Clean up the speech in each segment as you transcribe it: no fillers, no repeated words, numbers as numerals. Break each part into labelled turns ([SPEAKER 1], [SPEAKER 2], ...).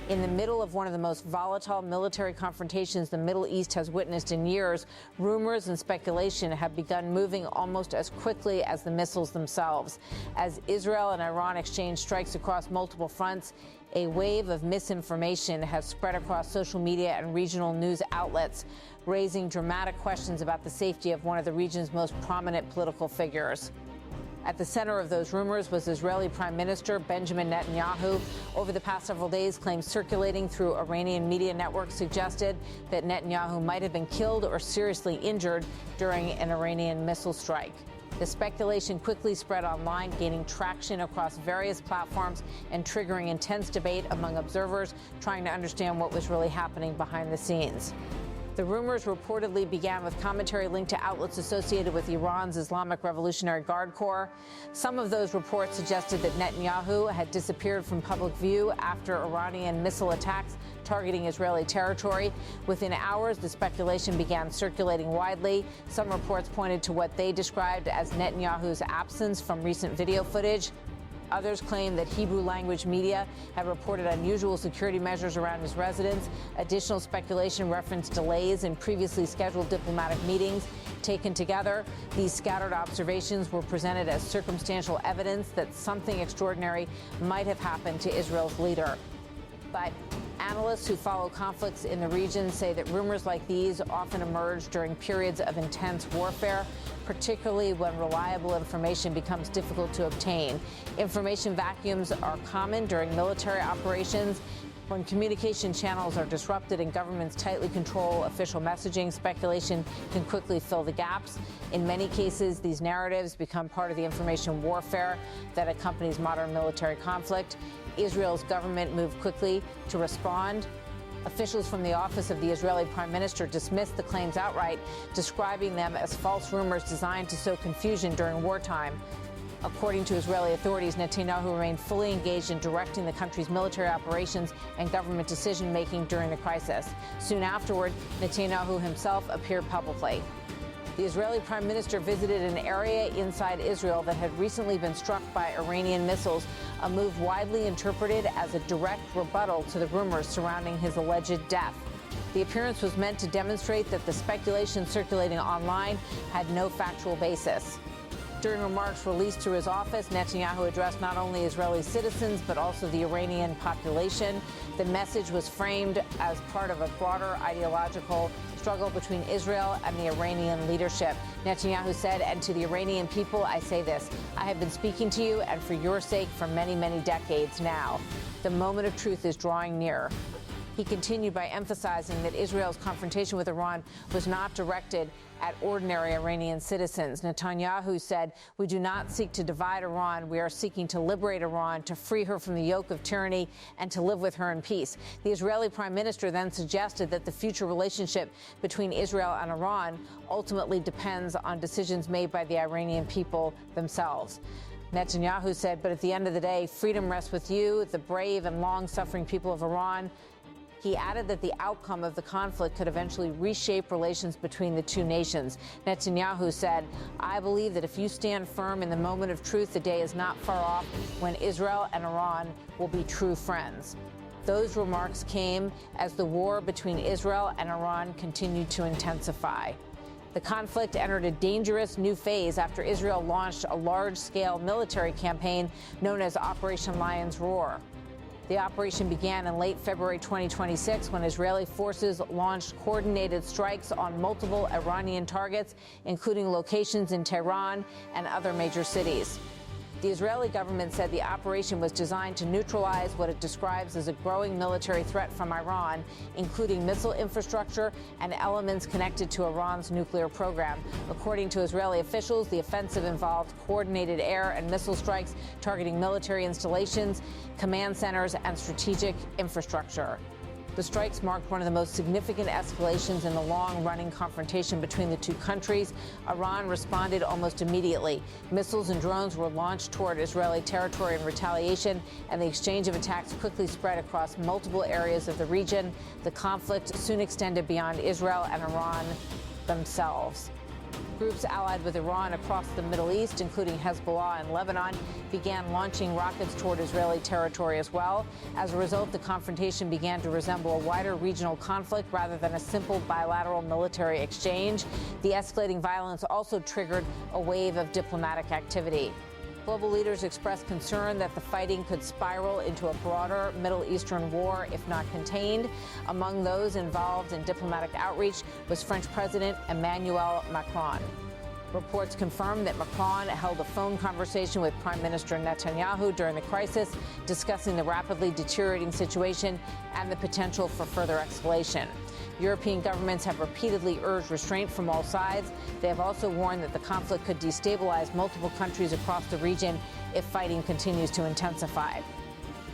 [SPEAKER 1] In the middle of one of the most volatile military confrontations the Middle East has witnessed in years, rumors and speculation have begun moving almost as quickly as the missiles themselves. As Israel and Iran exchange strikes across multiple fronts, a wave of misinformation has spread across social media and regional news outlets, raising dramatic questions about the safety of one of the region's most prominent political figures. At the center of those rumors was Israeli Prime Minister Benjamin Netanyahu. Over the past several days, claims circulating through Iranian media networks suggested that Netanyahu might have been killed or seriously injured during an Iranian missile strike. The speculation quickly spread online, gaining traction across various platforms and triggering intense debate among observers trying to understand what was really happening behind the scenes. The rumors reportedly began with commentary linked to outlets associated with Iran's Islamic Revolutionary Guard Corps. Some of those reports suggested that Netanyahu had disappeared from public view after Iranian missile attacks targeting Israeli territory. Within hours, the speculation began circulating widely. Some reports pointed to what they described as Netanyahu's absence from recent video footage. Others claim that Hebrew language media have reported unusual security measures around his residence. Additional speculation referenced delays in previously scheduled diplomatic meetings. Taken together, these scattered observations were presented as circumstantial evidence that something extraordinary might have happened to Israel's leader. But analysts who follow conflicts in the region say that rumors like these often emerge during periods of intense warfare, particularly when reliable information becomes difficult to obtain. Information vacuums are common during military operations. When communication channels are disrupted and governments tightly control official messaging, speculation can quickly fill the gaps. In many cases, these narratives become part of the information warfare that accompanies modern military conflict. Israel's government moved quickly to respond. Officials from the office of the Israeli Prime Minister dismissed the claims outright, describing them as false rumors designed to sow confusion during wartime. According to Israeli authorities, Netanyahu remained fully engaged in directing the country's military operations and government decision-making during the crisis. Soon afterward, Netanyahu himself appeared publicly. The Israeli Prime Minister visited an area inside Israel that had recently been struck by Iranian missiles, a move widely interpreted as a direct rebuttal to the rumors surrounding his alleged death. The appearance was meant to demonstrate that the speculation circulating online had no factual basis. During remarks released through his office, Netanyahu addressed not only Israeli citizens, but also the Iranian population. The message was framed as part of a broader ideological struggle between Israel and the Iranian leadership. Netanyahu said, "And to the Iranian people, I say this. I have been speaking to you and for your sake for many, many decades now. The moment of truth is drawing near." He continued by emphasizing that Israel's confrontation with Iran was not directed at ordinary Iranian citizens. Netanyahu said, "We do not seek to divide Iran. We are seeking to liberate Iran, to free her from the yoke of tyranny, and to live with her in peace." The Israeli Prime Minister then suggested that the future relationship between Israel and Iran ultimately depends on decisions made by the Iranian people themselves. Netanyahu said, "But at the end of the day, freedom rests with you, the brave and long-suffering people of Iran." He added that the outcome of the conflict could eventually reshape relations between the two nations. Netanyahu said, "I believe that if you stand firm in the moment of truth, the day is not far off when Israel and Iran will be true friends." Those remarks came as the war between Israel and Iran continued to intensify. The conflict entered a dangerous new phase after Israel launched a large-scale military campaign known as Operation Lion's Roar. The operation began in late February 2026 when Israeli forces launched coordinated strikes on multiple Iranian targets, including locations in Tehran and other major cities. The Israeli government said the operation was designed to neutralize what it describes as a growing military threat from Iran, including missile infrastructure and elements connected to Iran's nuclear program. According to Israeli officials, the offensive involved coordinated air and missile strikes targeting military installations, command centers, and strategic infrastructure. The strikes marked one of the most significant escalations in the long-running confrontation between the two countries. Iran responded almost immediately. Missiles and drones were launched toward Israeli territory in retaliation, and the exchange of attacks quickly spread across multiple areas of the region. The conflict soon extended beyond Israel and Iran themselves. Groups allied with Iran across the Middle East, including Hezbollah and Lebanon, began launching rockets toward Israeli territory as well. As a result, the confrontation began to resemble a wider regional conflict rather than a simple bilateral military exchange. The escalating violence also triggered a wave of diplomatic activity. Global leaders expressed concern that the fighting could spiral into a broader Middle Eastern war if not contained. Among those involved in diplomatic outreach was French President Emmanuel Macron. Reports confirm that Macron held a phone conversation with Prime Minister Netanyahu during the crisis, discussing the rapidly deteriorating situation and the potential for further escalation. European governments have repeatedly urged restraint from all sides. They have also warned that the conflict could destabilize multiple countries across the region if fighting continues to intensify.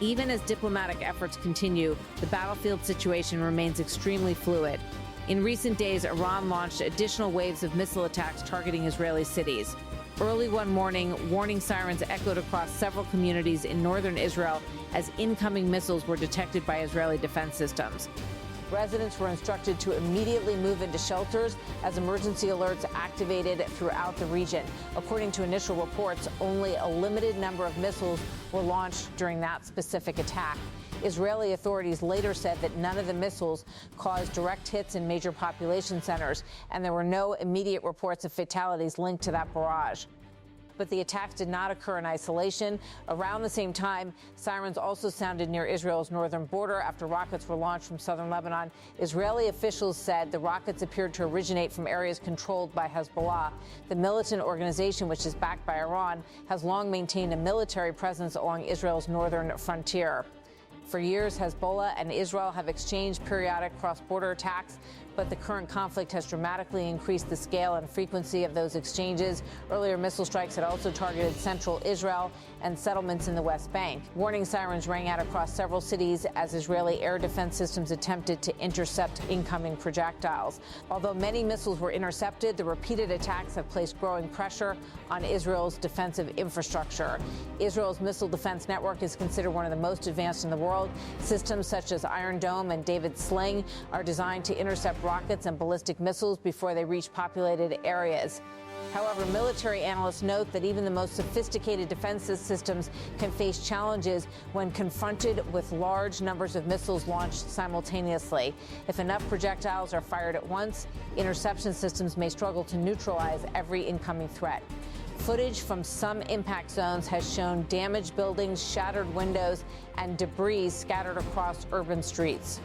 [SPEAKER 1] Even as diplomatic efforts continue, the battlefield situation remains extremely fluid. In recent days, Iran launched additional waves of missile attacks targeting Israeli cities. Early one morning, warning sirens echoed across several communities in northern Israel as incoming missiles were detected by Israeli defense systems. Residents were instructed to immediately move into shelters as emergency alerts activated throughout the region. According to initial reports, only a limited number of missiles were launched during that specific attack. Israeli authorities later said that none of the missiles caused direct hits in major population centers, and there were no immediate reports of fatalities linked to that barrage. But the attacks did not occur in isolation. Around the same time, sirens also sounded near Israel's northern border after rockets were launched from southern Lebanon. Israeli officials said the rockets appeared to originate from areas controlled by Hezbollah. The militant organization, which is backed by Iran, has long maintained a military presence along Israel's northern frontier. For years, Hezbollah and Israel have exchanged periodic cross-border attacks, but the current conflict has dramatically increased the scale and frequency of those exchanges. Earlier missile strikes had also targeted central Israel and settlements in the West Bank. Warning sirens rang out across several cities as Israeli air defense systems attempted to intercept incoming projectiles. Although many missiles were intercepted, the repeated attacks have placed growing pressure on Israel's defensive infrastructure. Israel's missile defense network is considered one of the most advanced in the world. Systems such as Iron Dome and David Sling are designed to intercept rockets and ballistic missiles before they reach populated areas. However, military analysts note that even the most sophisticated defense systems can face challenges when confronted with large numbers of missiles launched simultaneously. If enough projectiles are fired at once, interception systems may struggle to neutralize every incoming threat. Footage from some impact zones has shown damaged buildings, shattered windows, and debris scattered across urban streets.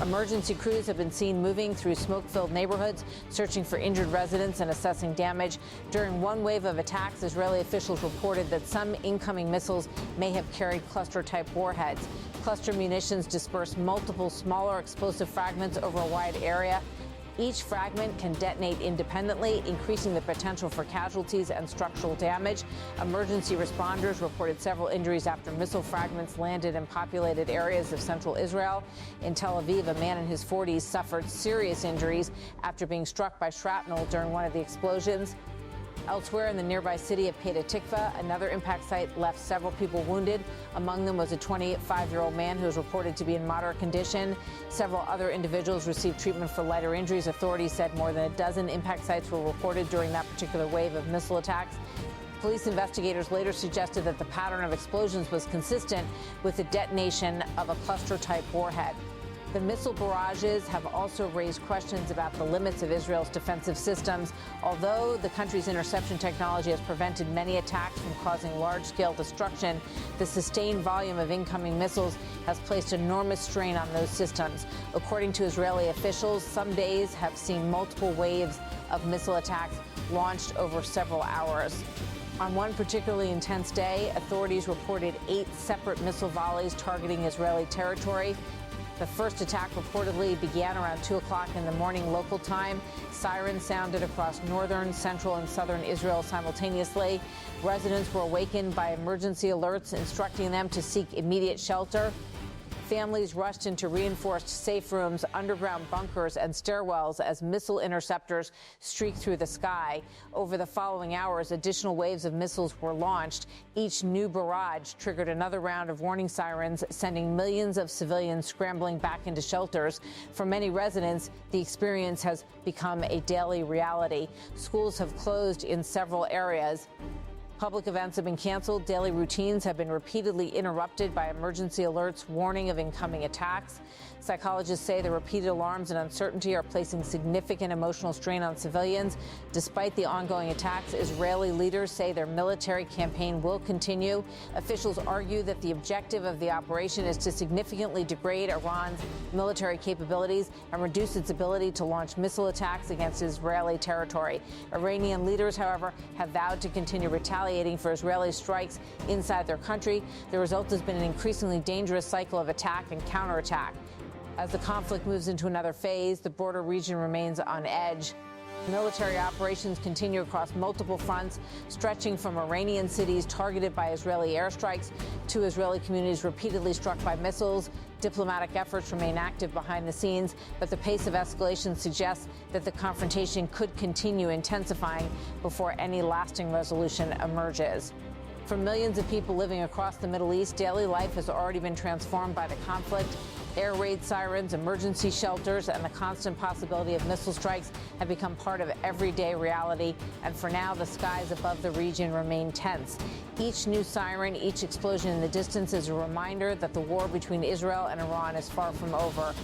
[SPEAKER 1] Emergency crews have been seen moving through smoke-filled neighborhoods, searching for injured residents and assessing damage. During one wave of attacks, Israeli officials reported that some incoming missiles may have carried cluster-type warheads. Cluster munitions disperse multiple smaller explosive fragments over a wide area. Each fragment can detonate independently, increasing the potential for casualties and structural damage. Emergency responders reported several injuries after missile fragments landed in populated areas of central Israel. In Tel Aviv, a man in his 40s suffered serious injuries after being struck by shrapnel during one of the explosions. Elsewhere in the nearby city of Petah Tikva, another impact site left several people wounded. Among them was a 25-year-old man who was reported to be in moderate condition. Several other individuals received treatment for lighter injuries. Authorities said more than a dozen impact sites were reported during that particular wave of missile attacks. Police investigators later suggested that the pattern of explosions was consistent with the detonation of a cluster-type warhead. The missile barrages have also raised questions about the limits of Israel's defensive systems. Although the country's interception technology has prevented many attacks from causing large-scale destruction, the sustained volume of incoming missiles has placed enormous strain on those systems. According to Israeli officials, some days have seen multiple waves of missile attacks launched over several hours. On one particularly intense day, authorities reported 8 separate missile volleys targeting Israeli territory. The first attack reportedly began around 2 o'clock in the morning local time. Sirens sounded across northern, central, and southern Israel simultaneously. Residents were awakened by emergency alerts instructing them to seek immediate shelter. Families rushed into reinforced safe rooms, underground bunkers, and stairwells as missile interceptors streaked through the sky. Over the following hours, additional waves of missiles were launched. Each new barrage triggered another round of warning sirens, sending millions of civilians scrambling back into shelters. For many residents, the experience has become a daily reality. Schools have closed in several areas. Public events have been canceled. Daily routines have been repeatedly interrupted by emergency alerts warning of incoming attacks. Psychologists say the repeated alarms and uncertainty are placing significant emotional strain on civilians. Despite the ongoing attacks, Israeli leaders say their military campaign will continue. Officials argue that the objective of the operation is to significantly degrade Iran's military capabilities and reduce its ability to launch missile attacks against Israeli territory. Iranian leaders, however, have vowed to continue retaliating for Israeli strikes inside their country. The result has been an increasingly dangerous cycle of attack and counterattack. As the conflict moves into another phase, the border region remains on edge. Military operations continue across multiple fronts, stretching from Iranian cities targeted by Israeli airstrikes to Israeli communities repeatedly struck by missiles. Diplomatic efforts remain active behind the scenes, but the pace of escalation suggests that the confrontation could continue intensifying before any lasting resolution emerges. For millions of people living across the Middle East, daily life has already been transformed by the conflict. Air raid sirens, emergency shelters, and the constant possibility of missile strikes have become part of everyday reality. And for now, the skies above the region remain tense. Each new siren, each explosion in the distance is a reminder that the war between Israel and Iran is far from over.